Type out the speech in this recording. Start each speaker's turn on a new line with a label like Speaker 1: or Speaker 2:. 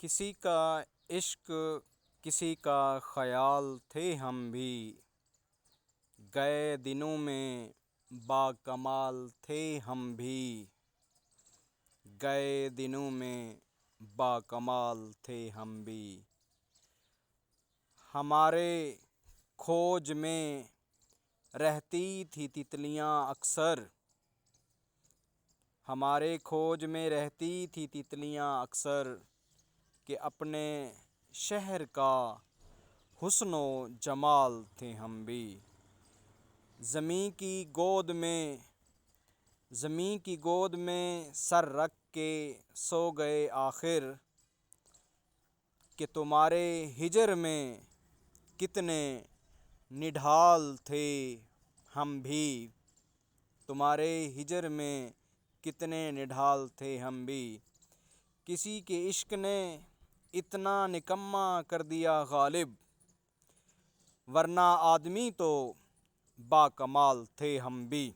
Speaker 1: کسی کا عشق کسی کا خیال تھے ہم بھی، گئے دنوں میں با کمال تھے ہم بھی، گئے دنوں میں با کمال تھے ہم بھی۔ ہمارے کھوج میں رہتی تھی تتلیاں اکثر، ہمارے کھوج میں رہتی تھی تتلیاں اکثر، کہ اپنے شہر کا حسن و جمال تھے ہم بھی۔ زمیں کی گود میں سر رکھ کے سو گئے آخر، کہ تمہارے ہجر میں کتنے نڈھال تھے ہم بھی، تمہارے ہجر میں کتنے نڈھال تھے ہم بھی۔ کسی کے عشق نے اتنا نکما کر دیا غالب، ورنہ آدمی تو با کمال تھے ہم بھی۔